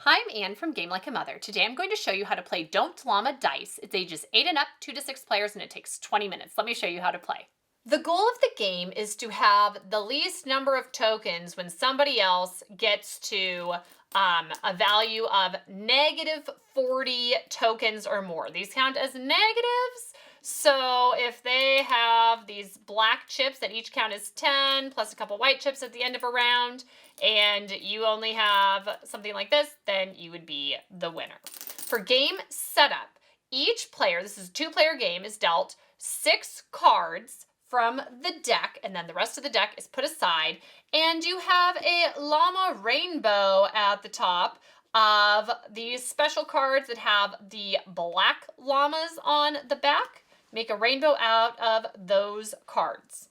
Hi, I'm Anne from Game Like a Mother. Today I'm going to show you how to play Don't Llama Dice. It's ages 8 and up, 2 to 6 players, and it takes 20 minutes. Let me show you how to play. The goal of the game is to have the least number of tokens when somebody else gets to a value of negative 40 tokens or more. These count as negatives. So if they have these black chips that each count as 10, plus a couple white chips at the end of a round, and you only have something like this, then you would be the winner. For game setup, each player, this is a 2-player game, is dealt 6 cards from the deck, and then the rest of the deck is put aside, and you have a llama rainbow at the top of these special cards that have the black llamas on the back. Make a rainbow out of those cards.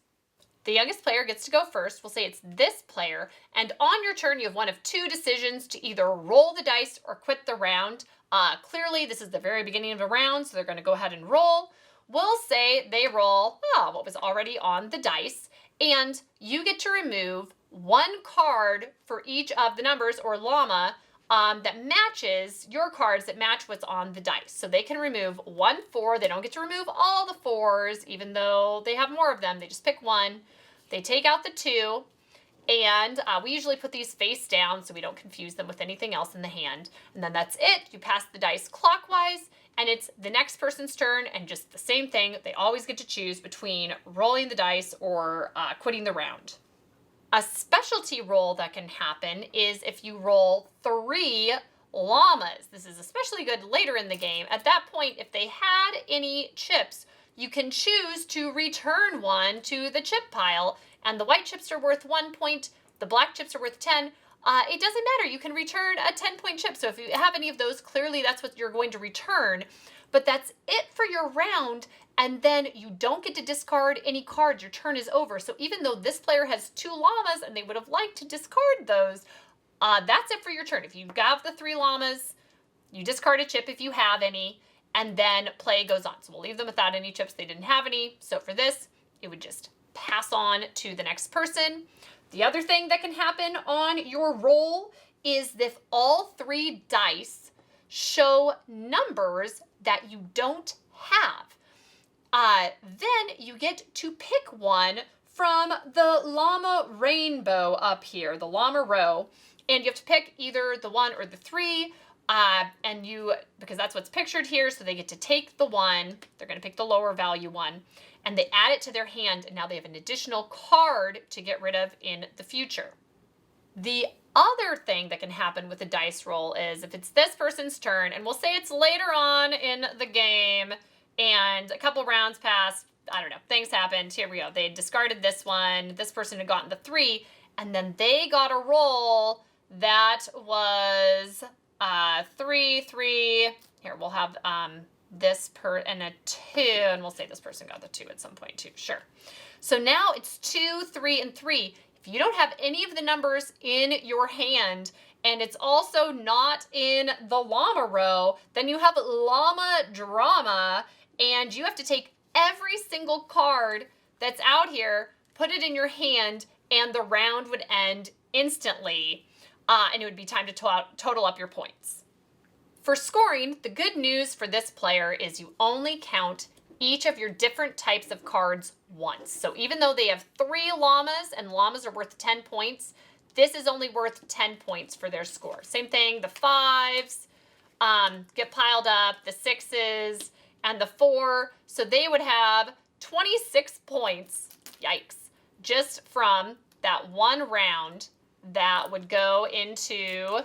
The youngest player gets to go first. We'll say it's this player, and on your turn you have one of 2 decisions to either roll the dice or quit the round. Clearly this is the very beginning of a round, so they're going to go ahead and roll. We'll say they roll what was already on the dice, and you get to remove 1 card for each of the numbers or llama that matches your cards that match what's on the dice. So they can remove 1 4. They don't get to remove all the 4s, even though they have more of them. They just pick 1. They take out the 2, and we usually put these face down so we don't confuse them with anything else in the hand. And then that's it. You pass the dice clockwise, and it's the next person's turn, and just the same thing. They always get to choose between rolling the dice or quitting the round. A specialty roll that can happen is if you roll 3 llamas. This is especially good later in the game. At that point, if they had any chips, you can choose to return 1 to the chip pile, and the white chips are worth 1 point, the black chips are worth 10. It doesn't matter. You can return a 10-point chip. So if you have any of those, clearly that's what you're going to return. But that's it for your round, and then you don't get to discard any cards. Your turn is over. So even though this player has 2 llamas and they would have liked to discard those, that's it for your turn. If you have the 3 llamas, you discard a chip if you have any, and then play goes on. So we'll leave them without any chips. They didn't have any. So for this, it would just pass on to the next person. The other thing that can happen on your roll is if all 3 dice show numbers that you don't have. Then you get to pick one from the llama rainbow up here, the llama row, and you have to pick either the 1 or the 3, because that's what's pictured here, so they get to take the 1, they're going to pick the lower value 1, and they add it to their hand, and now they have an additional card to get rid of in the future. The other thing that can happen with a dice roll is if it's this person's turn, and we'll say it's later on in the game, and a couple rounds passed, I don't know, things happened, here we go. They discarded this one, this person had gotten the 3, and then they got a roll that was 3, 3. Here, we'll have this and a 2, and we'll say this person got the 2 at some point too, sure. So now it's 2, 3, and 3. If you don't have any of the numbers in your hand, and it's also not in the llama row, then you have llama drama, and you have to take every single card that's out here, put it in your hand, and the round would end instantly, and it would be time to total up your points. For scoring, the good news for this player is you only count each of your different types of cards once. So even though they have 3 llamas, and llamas are worth 10 points, this is only worth 10 points for their score. Same thing, the 5s get piled up, the 6s, and the 4. So they would have 26 points, yikes, just from that one round that would go into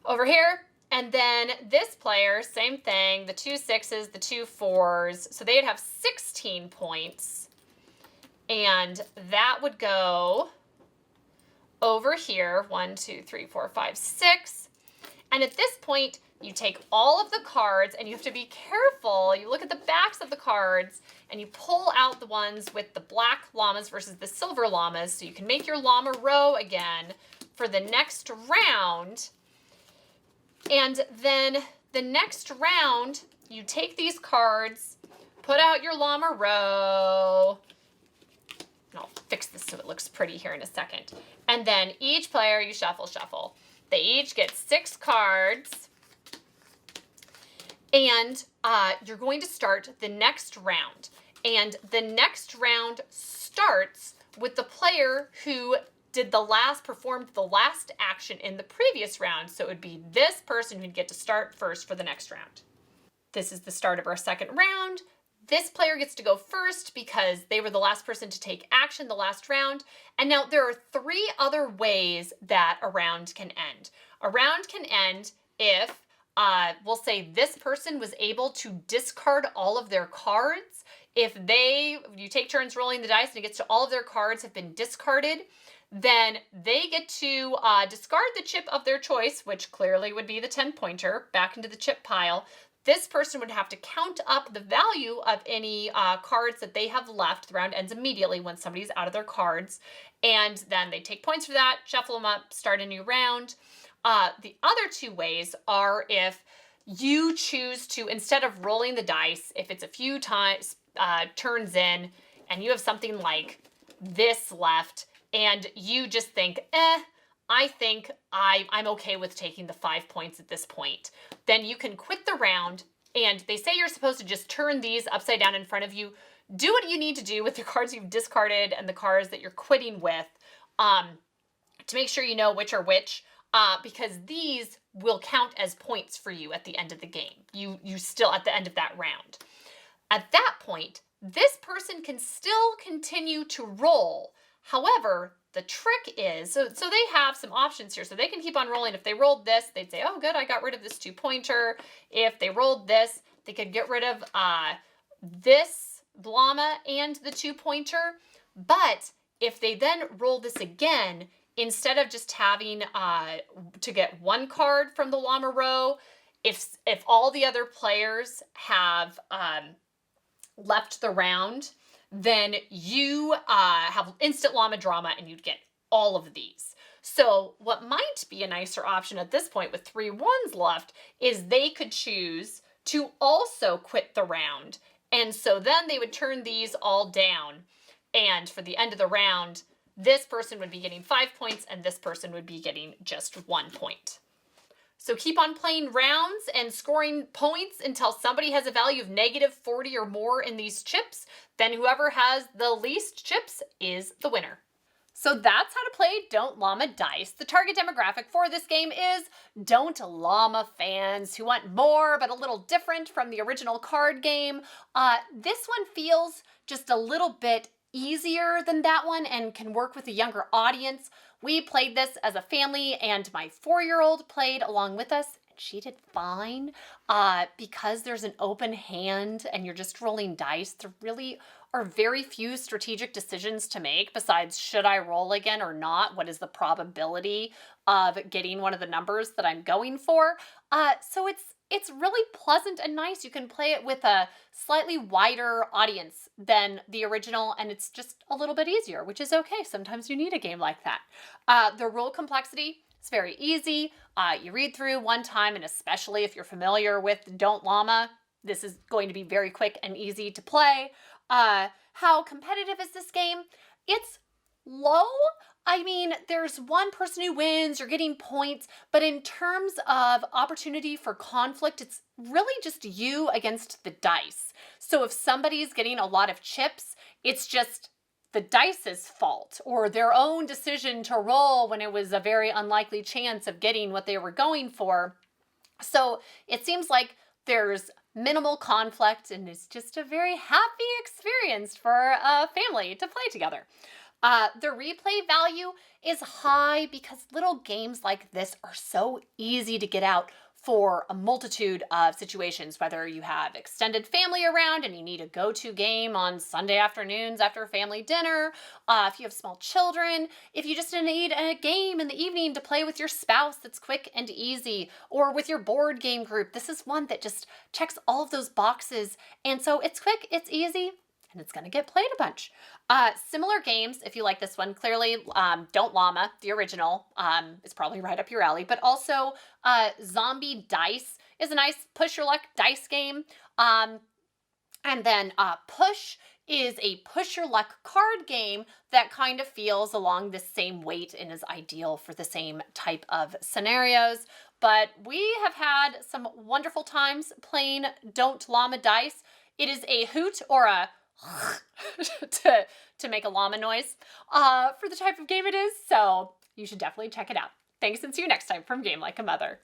over here. And then this player, same thing, the 2 6s, the 2 4s. So they'd have 16 points. And that would go over here, 1, 2, 3, 4, 5, 6. And at this point, you take all of the cards, and you have to be careful. You look at the backs of the cards, and you pull out the ones with the black llamas versus the silver llamas, so you can make your llama row again for the next round. And then the next round, you take these cards, put out your llama row, and I'll fix this so it looks pretty here in a second. And then each player, you shuffle, shuffle. They each get 6 cards. And you're going to start the next round. And the next round starts with the player who performed the last action in the previous round. So it would be this person who'd get to start first for the next round. This is the start of our second round. This player gets to go first because they were the last person to take action the last round. And now there are 3 other ways that a round can end. A round can end if, we'll say this person was able to discard all of their cards. If you take turns rolling the dice and it gets to all of their cards have been discarded, then they get to discard the chip of their choice, which clearly would be the 10-pointer, back into the chip pile. This person would have to count up the value of any cards that they have left. The round ends immediately when somebody's out of their cards. And then they take points for that, shuffle them up, start a new round. The other 2 ways are if you choose to, instead of rolling the dice, if it's a few times turns in and you have something like this left and you just think, I think I'm okay with taking the 5 points at this point, then you can quit the round. And they say you're supposed to just turn these upside down in front of you. Do what you need to do with the cards you've discarded and the cards that you're quitting with to make sure you know which are which, because these will count as points for you at the end of the game. You still at the end of that round. At that point, this person can still continue to roll. However, the trick is, so they have some options here. So they can keep on rolling. If they rolled this, they'd say, oh, good, I got rid of this 2-pointer. If they rolled this, they could get rid of this llama and the 2-pointer. But if they then roll this again, instead of just having to get 1 card from the llama row, if all the other players have left the round, then you have instant llama drama and you'd get all of these. So what might be a nicer option at this point with 3 ones left is they could choose to also quit the round. And so then they would turn these all down. And for the end of the round, this person would be getting 5 points and this person would be getting just 1 point. So keep on playing rounds and scoring points until somebody has a value of -40 or more in these chips. Then whoever has the least chips is the winner. So that's how to play Don't Llama Dice. The target demographic for this game is Don't Llama fans who want more but a little different from the original card game. This one feels just a little bit easier than that one and can work with a younger audience. We played this as a family and my 4-year-old played along with us. She did fine because there's an open hand and you're just rolling dice. There really are very few strategic decisions to make besides should I roll again or not? What is the probability of getting one of the numbers that I'm going for? So it's really pleasant and nice. You can play it with a slightly wider audience than the original, and it's just a little bit easier, which is okay. Sometimes you need a game like that. The rule complexity is very easy. You read through one time, and especially if you're familiar with Don't Llama, this is going to be very quick and easy to play. How competitive is this game? It's low. I mean, there's one person who wins, you're getting points, but in terms of opportunity for conflict, it's really just you against the dice. So if somebody's getting a lot of chips, it's just the dice's fault or their own decision to roll when it was a very unlikely chance of getting what they were going for. So it seems like there's minimal conflict and it's just a very happy experience for a family to play together. The replay value is high because little games like this are so easy to get out for a multitude of situations, whether you have extended family around and you need a go-to game on Sunday afternoons after family dinner, if you have small children, if you just need a game in the evening to play with your spouse that's quick and easy, or with your board game group. This is one that just checks all of those boxes. And so it's quick, it's easy, and it's going to get played a bunch. Similar games, if you like this one, clearly Don't Llama, the original, is probably right up your alley, but also Zombie Dice is a nice push your luck dice game. And then Push is a push your luck card game that kind of feels along the same weight and is ideal for the same type of scenarios. But we have had some wonderful times playing Don't Llama Dice. It is a hoot or a to make a llama noise for the type of game it is. So you should definitely check it out. Thanks and see you next time from Game Like a Mother.